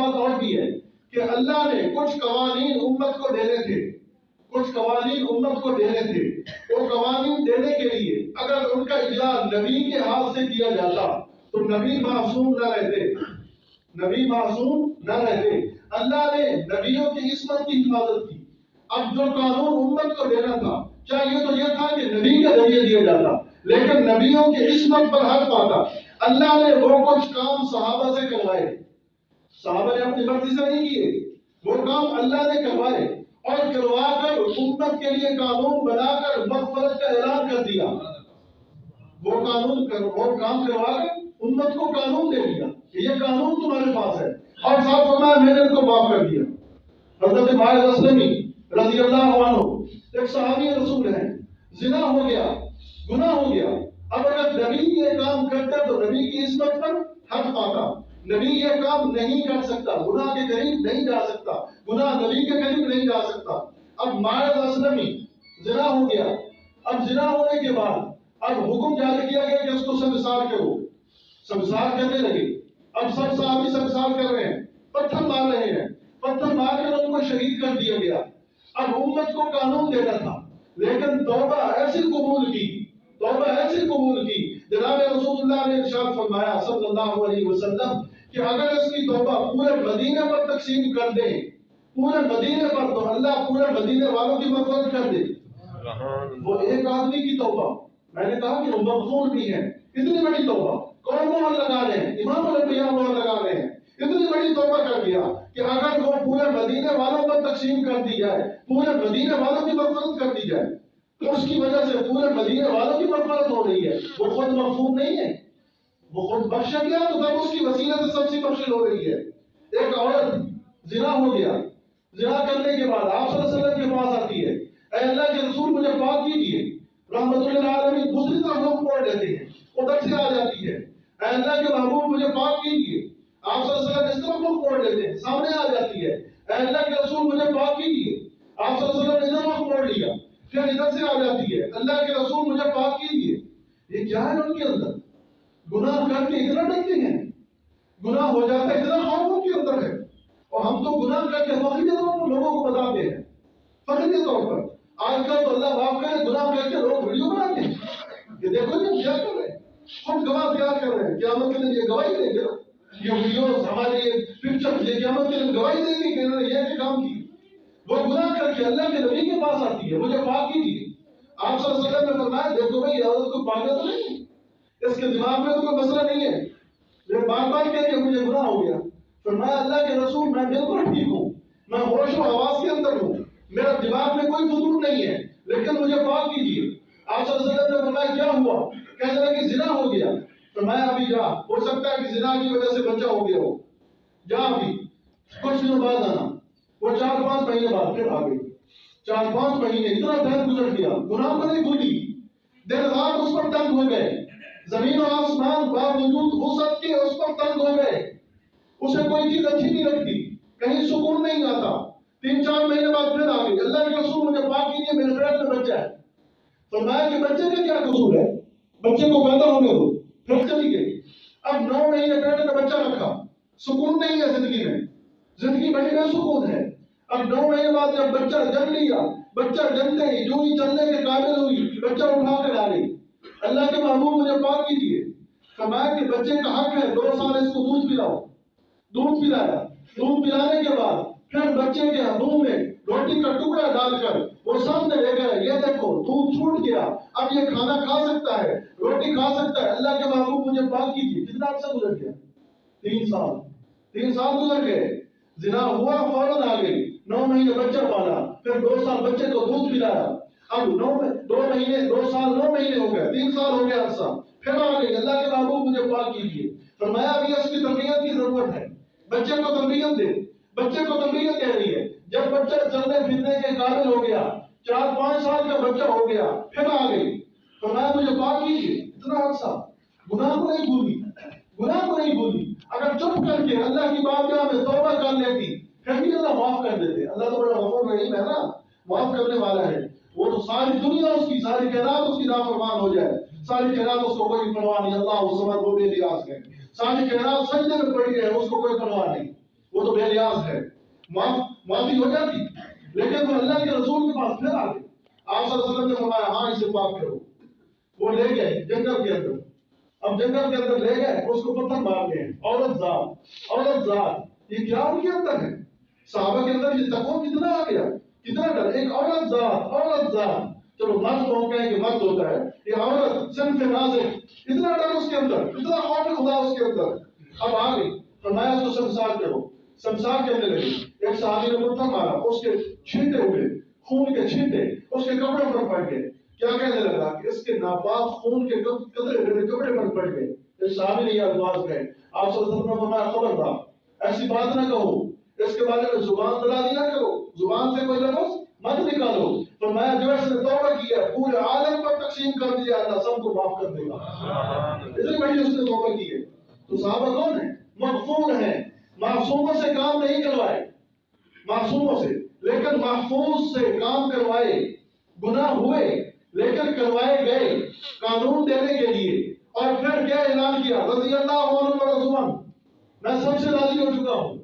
بات اور بھی ہے کہ اللہ نے کچھ قوانین امت کو دینے تھے، کچھ قوانین امت کو دینے تھے. وہ قوانین دینے کے لیے اگر ان کا اجرا نبی کے ہاتھ سے کیا جاتا تو نبی معصوم نہ رہتے، نبی معصوم نہ رہتے. اللہ نے نبیوں کی عصمت کی حفاظت کی. اب جو قانون امت کو دینا تھا چاہیے تو یہ تھا کہ نبی کے ذریعے دیا جاتا، لیکن نبیوں کی عصمت پر حق پاتا. اللہ نے وہ کچھ کام صحابہ سے کروائے، صحابہ نے اپنی مرضی سے نہیں کیے، وہ کام اللہ نے کروائے اور کروا کر امت کے لیے قانون بنا کر مغفرت کا اعلان کر دیا. وہ کام کروا کر امت کو قانون دے دیا کہ یہ قانون تمہارے پاس ہے، اور ساتھ فرمایا میں نے ان کو معاف کر دیا. حضرت معاذ اسلمی رضی اللہ عنہ ایک صحابی رسول ہیں، زنا ہو گیا، گناہ ہو گیا. اب اگر نبی یہ کام کرتا تو نبی کی عصمت پر حق پاتا. نبی یہ کام نہیں کر سکتا، گناہ کے قریب نہیں جا سکتا، گناہ نبی کے قریب نہیں جا سکتا. اب معاذ اسلمی زنا ہو گیا. اب زنا ہونے کے بعد اب حکم جاری کیا گیا کہ اس کو سنسار کرو. سنسار کرنے لگے. اب سب صحابی سنسار کر رہے ہیں، پتھر مار رہے ہیں، پتھر مار کر ان کو شہید کر دیا گیا. اب امت کو قانون دینا تھا، لیکن توبہ ایسی قبول کی، توبہ ایسی قبول کی. جناب رسول اللہ نے ارشاد فرمایا صلی اللہ علیہ وسلم کہ اگر اس کی توبہ پورے مدینے پر تقسیم کر دیں، پورے مدینے پر، تو اللہ پورے مدینے والوں کی مغفرت کر دے. وہ ایک آدمی کی توبہ، میں نے کہا کہ وہ مغفور بھی ہے. اتنی بڑی توبہ کون مہر لگا رہے ہیں؟ امام الانبیاء مہر لگا رہے ہیں. اتنی بڑی توبہ کر دیا کہ اگر وہ پورے مدینے والوں پر تقسیم کر دی جائے، پورے مدینے والوں کی مغفرت کر دی جائے، تو اس کی وجہ سے پورے مدینے والوں کی مغفرت ہو رہی ہے. وہ خود مغفور نہیں ہے، وہ خود بخشا گیا تو تب اس کی وسیلہ سے سب سے بخشش ہو رہی ہے. ایک عورت زنا ہو گیا، زنا کرنے کے بعد آپ صلی اللہ علیہ وسلم کے پاس آتی ہے، اے اللہ کے رسول مجھے پاک کیجیے. رحمت للعالمین دوسری طرف لوگ پڑھ لیتے ہیں، ادھر سے آ جاتی ہے، اے اللہ کے محبوب مجھے پاک کیجیے. آپ صلی اللہ علیہ وسلم اس طرف لوگ پڑھ لیتے ہیں، سامنے آ جاتی ہے، اے اللہ کے رسول مجھے پاک کیجیے. آپ صلی اللہ علیہ وسلم ادھر وقت پڑھ لیا، پھر ادھر سے آ جاتی ہے، اللہ کے رسول مجھے پاک کیجیے. یہ کیا ہے ان کے اندر؟ گناہ کر کے اتنا ڈرتے ہیں، گناہ ہو جاتا ہے اتنا خوف ان کے اندر ہے. اور ہم تو گناہ کر کے فخری کے طور پر لوگوں کو بتاتے ہیں، فخری کے طور پر. آج کل تو اللہ معاف کرے گناہ کر کے لوگ ویڈیو بناتے ہیں کہ دیکھو جی کیا کر رہے ہیں، ہم گواہ کیا کر رہے ہیں. قیامت کے دن یہ گواہی دیں گے، یہ ویڈیوز ہمارے پکچر یہ قیامت کے دن گواہی دیں گے کہ انہوں نے یہ کام کی. وہ گناہ کر کے اللہ کے نبی کے پاس آتی ہے، مجھے پاک کیجیے. آپ صلی اللہ علیہ وسلم نے فرمایا دیکھو بھائی عورت کو پاگل تو نہیں ہے، اس کے دماغ میں تو کوئی مسئلہ نہیں ہے، یہ بار بار کہہ کہ مجھے گناہ ہو گیا. فرمایا اللہ کے رسول میں بالکل ٹھیک ہوں، میں ہوش و حواس کے اندر ہوں، میرا دماغ میں کوئی فضول نہیں ہے، لیکن مجھے پاک کیجیے. آپ صلی اللہ علیہ وسلم نے فرمایا کیا ہوا؟ کہنے لگے کہ زنا ہو گیا. فرمایا ابھی جا، ہو سکتا ہے کہ زنا کی وجہ سے بچہ ہو گیا ہو، جا ابھی کچھ دنوں بعد آنا. وہ 4-5 مہینے بعد پھر آ گئی. 4-5 مہینے اتنا ٹائم گزر گیا، گناہ کو نہیں بھولی، دن رات اس پر تنگ ہو گئے، زمین و آسمان باوجود وسعت کے اس پر تنگ ہو گئے. اسے کوئی چیز اچھی نہیں لگتی، کہیں سکون نہیں آتا. 3-4 مہینے بعد پھر آ گئی، اللہ کے رسول مجھے پاک کیجیے، میرے پیٹ میں بچہ ہے. فرمایا کہ بچے کا کیا قصور ہے، بچے کو پیدا ہونے دو. پھر چلی گئی. اب 9 مہینے پیٹ میں بچہ رکھا، سکون نہیں ہے زندگی میں، زندگی بڑی بے سکون ہے. اب 9 مہینے بعد جب بچہ جن لیا، بچہ جنتے ہی جو ہی چلنے کے قابل ہوئی، بچہ اٹھا کر آ گئی. اللہ کے محبوب مجھے پاک کیجیے. فرمایا کہ بچے کا حق ہے 2 سال اس کو دودھ پلاؤ. دودھ پلایا، دودھ پلانے کے بعد پھر بچے کے منہ میں روٹی کا ٹکڑا ڈال کر وہ سامنے لے گئے، یہ دیکھو دودھ چھوٹ گیا، اب یہ کھانا کھا سکتا ہے، روٹی کھا سکتا ہے. اللہ کے محبوب مجھے پاک کیجیے. کتنا عرصہ گزر گیا؟ 3 سال. 3 سال گزر گئے. زنا ہوا، فوراً آ گئی. 9 مہینے بچہ پالا، پھر 2 سال بچے کو دودھ پلایا. اب 2 مہینے 2 سال 9 مہینے ہو گئے، 3 سال ہو گیا عرصہ. پھر آ گئی، اللہ کے محبوب مجھے پاک کیجیے. فرمایا ابھی اس کی تربیت کی ضرورت ہے، بچے کو تربیت دے. بچے کو تربیت دے رہی ہے. جب بچہ چلنے پھرنے کے قابل ہو گیا، 4-5 سال کا بچہ ہو گیا، پھر آ گئی. فرمایا مجھے پاک کیجیے. اتنا عرصہ گناہ کو نہیں بھولی، گناہ کو نہیں بھولی. اگر چپ کر کے اللہ کی بارگاہ میں توبہ کر لیتی پھر بھی اللہ معاف کر دیتے. اللہ تو بڑا غفور رحیم ہے نا، معاف کرنے والا ہے. وہ تو ساری دنیا اس کی، ساری کائنات اس کی نافرمان ہو جائے، ساری کائنات اس کو کوئی پرواہ نہیں. اللہ اس سمجھ وہ بے نیاز ہے، ساری کائنات سجدے میں پڑی ہے، اس کو کوئی پرواہ نہیں. وہ تو نیاز ہے، معافی ہو جاتی، لیکن وہ اللہ کے رسول کے پاس پھر آ گئے، آپ صلی اللہ علیہ وسلم نے فرمایا ہاں اسے پاک کرو، وہ لے گئے جنگل کے اندر، اب جنگل کے اندر لے گئے اس کو پتھر مار گئے، عورت ذات یہ کیا ان کے اندر ہے؟ صحابہ کے اندر یہ تقوی کتنا آ گیا، کتنا ڈر، ایک عورت ذات، چلو مرد تو ہم کہیں کہ مرد ہوتا ہے، یہ عورت صنف نازک، اتنا ڈر اس کے اندر، اتنا خوف خدا اس کے اندر، اب آ گئی، فرمایا اس کو سمسار کرو، سمسار کرنے لگی، ایک صحابی نے پتھر مارا، اس کے چھینٹے ہوئے، خون کے چھینٹے اس کے کپڑے پر پڑ گئے، کیا کہنے لگا کہ اس کے ناپاک خون کے قطرے میرے کپڑے پر پڑ گئے، اس صحابی نے یہ الفاظ کہے، آپ صلی اللہ علیہ وسلم نے فرمایا خبردار ایسی بات نہ کہو، اس کے بارے میں زبان درازی نہ کرو، زبان سے کوئی لفظ مت نکالو، فرمایا جو اس نے توبہ کیا پورے عالم پر تقسیم کر دیا، اللہ سب کو معاف کر دے گا، اتنی بڑی اس نے توبہ کی ہے۔ تو صحابہ کون ہیں؟ مغفور ہیں، معصوموں سے کام نہیں کروائے، معصوموں سے، لیکن محفوظ سے کام کروائے، گناہ ہوئے لیکن کروائے گئے قانون دینے کے لیے، اور پھر کیا اعلان کیا، رضی اللہ عنہ ورضوان، میں سب سے راضی ہو چکا ہوں،